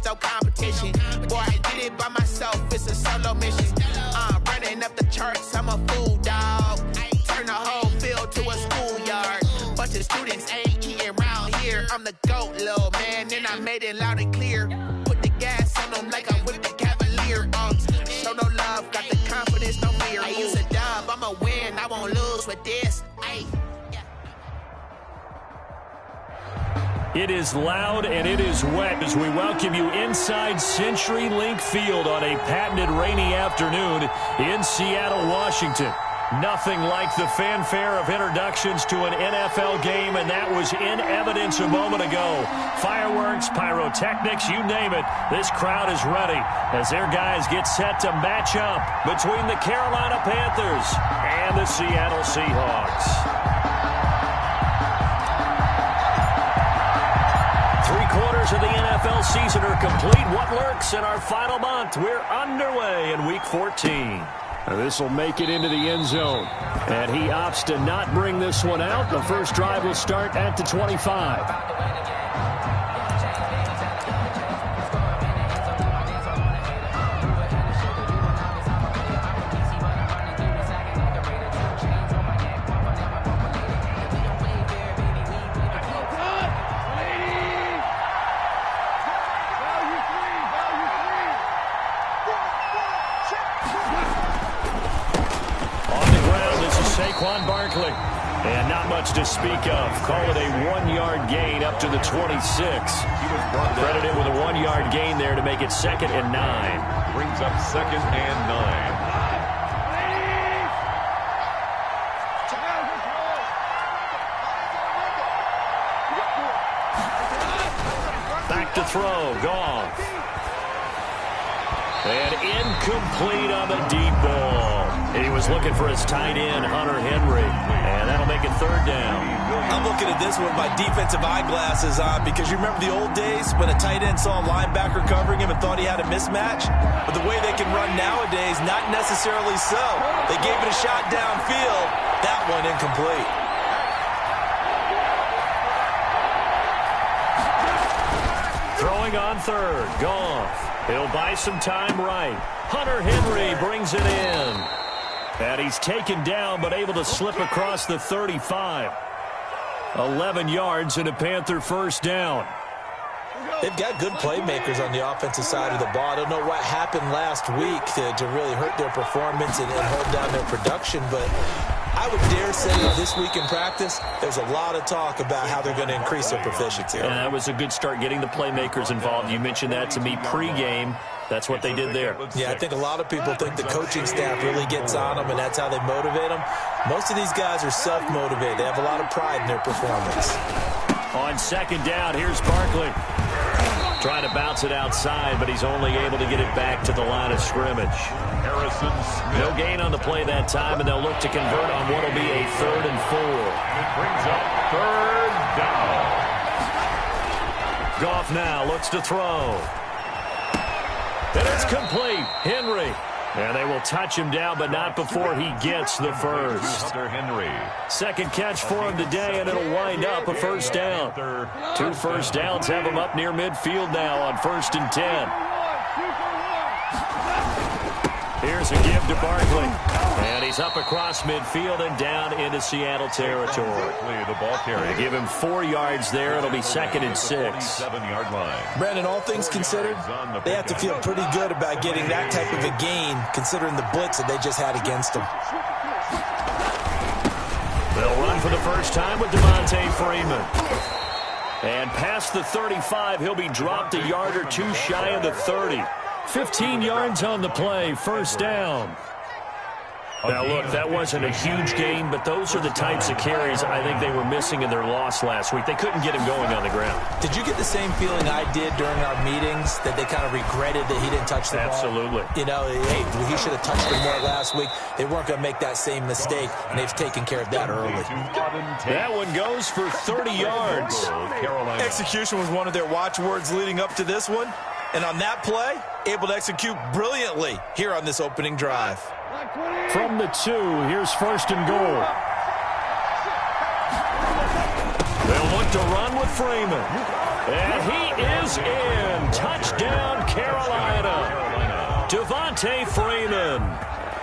no competition. Boy, I did it by myself, it's a solo mission. Running up the charts, I'm a fool, dog. Turn the whole field to a schoolyard. Bunch of students ain't eating round here. I'm the GOAT, little man, and I made it loud and clear. Put the gas on them like I'm with the Cavalier. Show no love, got the confidence, no fear. I use a dub, I'ma win, I won't lose with this. It is loud and it is wet as we welcome you inside CenturyLink Field on a patented rainy afternoon in Seattle, Washington. Nothing like the fanfare of introductions to an NFL game, and that was in evidence a moment ago. Fireworks, pyrotechnics, you name it. This crowd is ready as their guys get set to match up between the Carolina Panthers and the Seattle Seahawks. Three-quarters of the NFL season are complete. What lurks in our final month? We're underway in Week 14. This will make it into the end zone. And he opts to not bring this one out. The first drive will start at the 25. And not much to speak of. Call it a 1-yard gain up to the 26. Credited with a 1-yard gain there to make it 2nd and 9. Brings up 2nd and 9. Back to throw. Goff. And incomplete on the deep ball. He was looking for his tight end, Hunter Henry. And that'll make it 3rd down. I'm looking at this with my defensive eyeglasses on because you remember the old days when a tight end saw a linebacker covering him and thought he had a mismatch? But the way they can run nowadays, not necessarily so. They gave it a shot downfield. That one incomplete. Throwing on 3rd. Goff. He'll buy some time right. Hunter Henry brings it in. And he's taken down but able to slip across the 35. 11 yards and a Panther first down. They've got good playmakers on the offensive side of the ball. I don't know what happened last week to really hurt their performance and hold down their production, but I would dare say this week in practice, there's a lot of talk about how they're going to increase their proficiency. And that was a good start getting the playmakers involved. You mentioned that to me pregame. That's what they did there. Yeah, I think a lot of people think the coaching staff really gets on them, and that's how they motivate them. Most of these guys are self-motivated. They have a lot of pride in their performance. On 2nd down, here's Barkley. Trying to bounce it outside, but he's only able to get it back to the line of scrimmage. Harrison Smith. No gain on the play that time, and they'll look to convert on what will be a 3rd and 4. It brings up 3rd down. Goff now looks to throw. And it's complete. Henry. And they will touch him down, but not before he gets the first. Hunter Henry. 2nd catch for him today, and it'll wind up a 1st down. 2 first downs have him up near midfield now on 1st and 10. Here's a give to Barkley. And he's up across midfield and down into Seattle territory. The ball carrier. They give him 4 yards there. It'll be 2nd and 6. 7-yard line. Brandon, all things considered, they have to feel pretty good about getting that type of a gain considering the blitz that they just had against them. They'll run for the first time with Devontae Freeman. And past the 35, he'll be dropped a yard or 2 shy of the 30. 15 yards on the play, 1st down. Now, look, that wasn't a huge gain, but those are the types of carries I think they were missing in their loss last week. They couldn't get him going on the ground. Did you get the same feeling I did during our meetings, that they kind of regretted that he didn't touch the ball? Absolutely. You know, hey, he should have touched it more last week. They weren't going to make that same mistake, and they've taken care of that early. That one goes for 30 yards. Execution was one of their watchwords leading up to this one. And on that play, able to execute brilliantly here on this opening drive. From the 2, here's 1st and goal. They'll look to run with Freeman. And he is in. Touchdown. Devontae Freeman.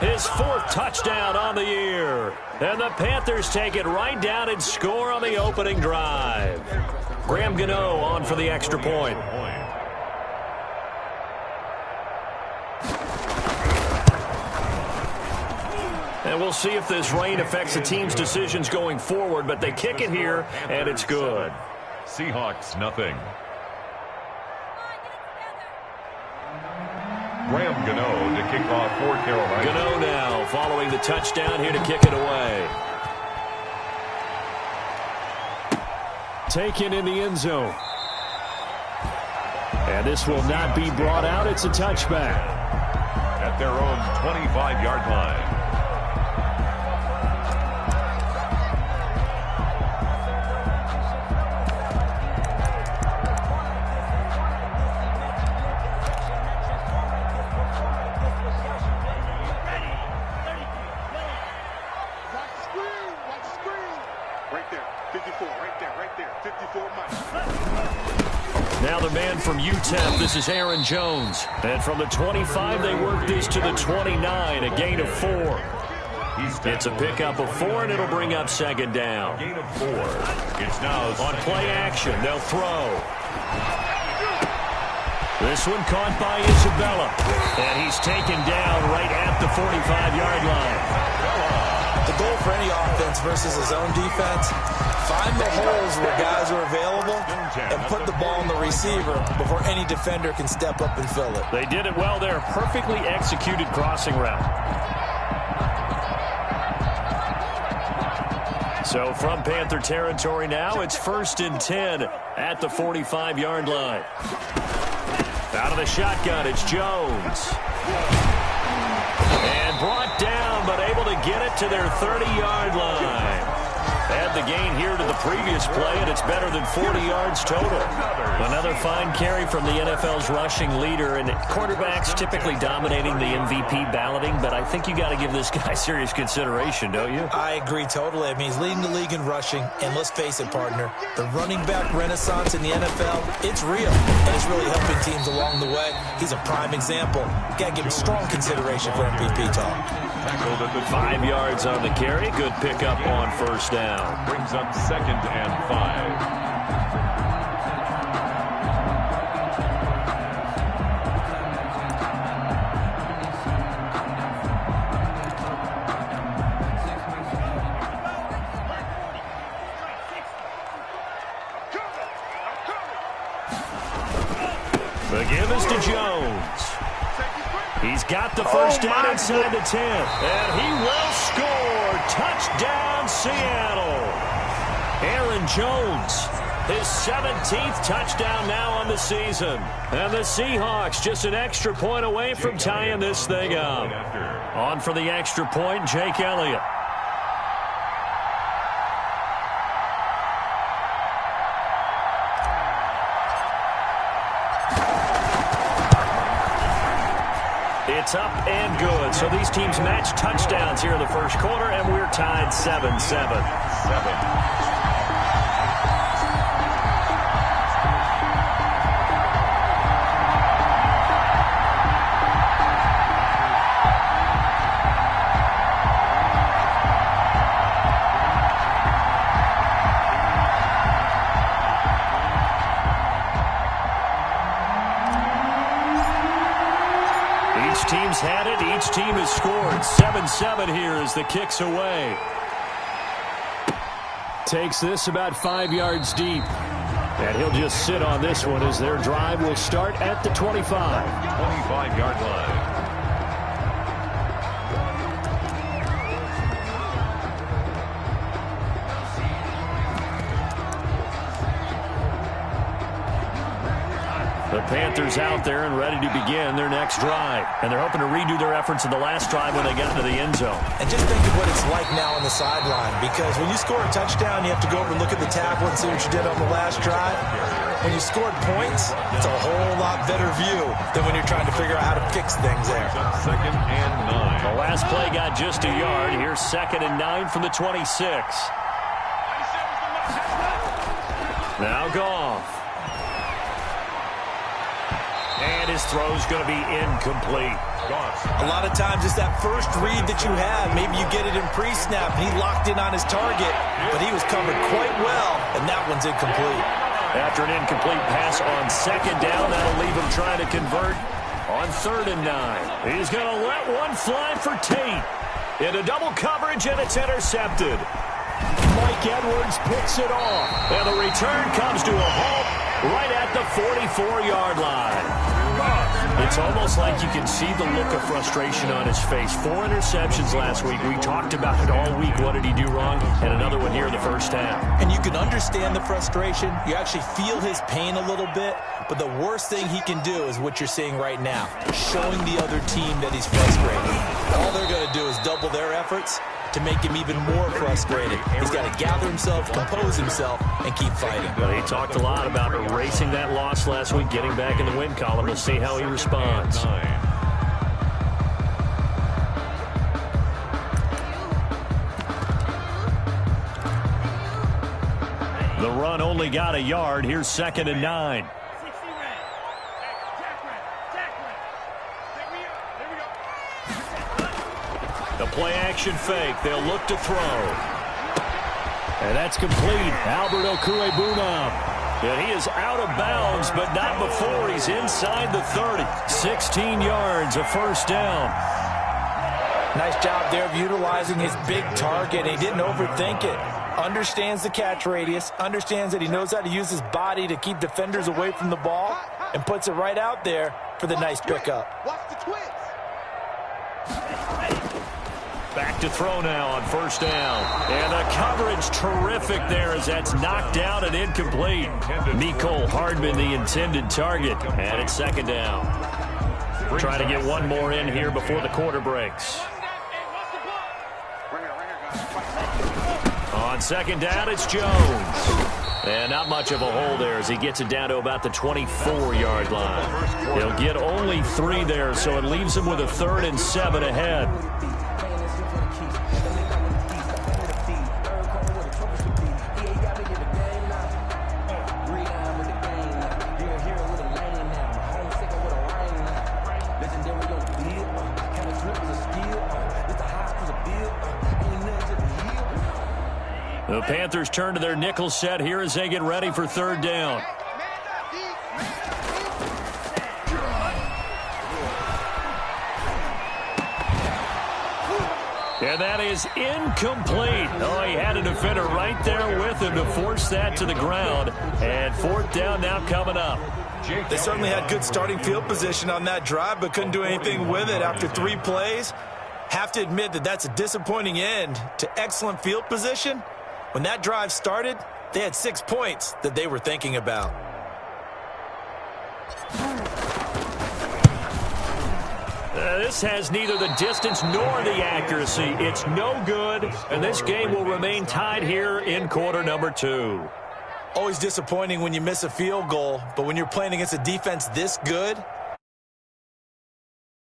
His 4th touchdown on the year. And the Panthers take it right down and score on the opening drive. Graham Gano on for the extra point. And we'll see if this rain affects the team's decisions going forward, but they kick it here, and it's good. Seahawks, nothing. Graham Gano to kick off for Carolina. Gano now following the touchdown here to kick it away. Taken in the end zone. And this will not be brought out. It's a touchback. At their own 25-yard line. Now the man from UTEP, this is Aaron Jones. And from the 25, they work this to the 29, a gain of 4. It's a pickup of 4, and it'll bring up second down. Gain of 4. It's now on play action. They'll throw. This one caught by Isabella. And he's taken down right at the 45-yard line. The goal for any offense versus his own defense, find the holes where guys are available and put the ball on the receiver before any defender can step up and fill it. They did it well there. Perfectly executed crossing route. So from Panther territory now, it's 1st and 10 at the 45-yard line. Out of the shotgun, it's Jones. And brought down, but able to get it to their 30-yard line. Add the gain here to the previous play, and it's better than 40 yards total. Another fine carry from the NFL's rushing leader, and quarterbacks typically dominating the MVP balloting, but I think you got to give this guy serious consideration, don't you? I agree totally. I mean, he's leading the league in rushing, and let's face it, partner, the running back renaissance in the NFL, it's real, and it's really helping teams along the way. He's a prime example. You got to give him strong consideration for MVP talk. 5 yards on the carry. Good pickup on 1st down. Brings up 2nd and 5. The give is to Jones. He's got the 1st down inside the 10. And he will score. Touchdown, Seattle. Aaron Jones, his 17th touchdown now on the season. And the Seahawks just an extra point away from tying this thing up. On for the extra point, Jake Elliott. It's up and good. So these teams match touchdowns here in the 1st quarter, and we're tied 7-7. 7. Team's had it. Each team has scored. 7-7 here as the kick's away. Takes this about 5 yards deep. And he'll just sit on this one as their drive will start at the 25. 25-yard line. The Panthers out there and ready to begin their next drive. And they're hoping to redo their efforts in the last drive when they got into the end zone. And just think of what it's like now on the sideline, because when you score a touchdown, you have to go over and look at the tablet and see what you did on the last drive. When you scored points, it's a whole lot better view than when you're trying to figure out how to fix things there. 2nd and 9. The last play got just a yard. Here's 2nd and 9 from the 26. Now Goff. And his throw's going to be incomplete. A lot of times it's that first read that you have. Maybe you get it in pre-snap, and he locked in on his target, but he was covered quite well, and that one's incomplete. After an incomplete pass on second down, that'll leave him trying to convert on 3rd and 9. He's going to let one fly for Tate. Into double coverage, and it's intercepted. Mike Edwards picks it off. And the return comes to a halt right at the 44-yard line. It's almost like you can see the look of frustration on his face. 4 interceptions last week. We talked about it all week. What did he do wrong? And another one here in the first half. And you can understand the frustration. You actually feel his pain a little bit. But the worst thing he can do is what you're seeing right now, showing the other team that he's frustrated. All they're going to do is double their efforts to make him even more frustrated. He's got to gather himself, compose himself, and keep fighting. Well, he talked a lot about erasing that loss last week, getting back in the win column. We'll see how he responds. The run only got a yard. Here's 2nd and 9. The play-action fake. They'll look to throw. And that's complete. Albert Okwuegbunam. And he is out of bounds, but not before he's inside the 30. 16 yards, a first down. Nice job there of utilizing his big target. He didn't overthink it. Understands the catch radius. Understands that he knows how to use his body to keep defenders away from the ball. And puts it right out there for the nice pickup. Watch the twins. Back to throw now on first down. And the coverage terrific there as that's knocked out and incomplete. Mecole Hardman, the intended target. And it's 2nd down. Trying to get one more in here before the quarter breaks. On 2nd down, it's Jones. And not much of a hole there as he gets it down to about the 24-yard line. He'll get only 3 there, so it leaves him with a 3rd and 7 ahead. The Panthers turn to their nickel set here as they get ready for 3rd down. And that is incomplete. Oh, he had a defender right there with him to force that to the ground. And 4th down now coming up. They certainly had good starting field position on that drive, but couldn't do anything with it after 3 plays. Have to admit that that's a disappointing end to excellent field position. When that drive started, they had 6 points that they were thinking about. This has neither the distance nor the accuracy. It's no good, and this game will remain tied here in quarter number 2. Always disappointing when you miss a field goal, but when you're playing against a defense this good,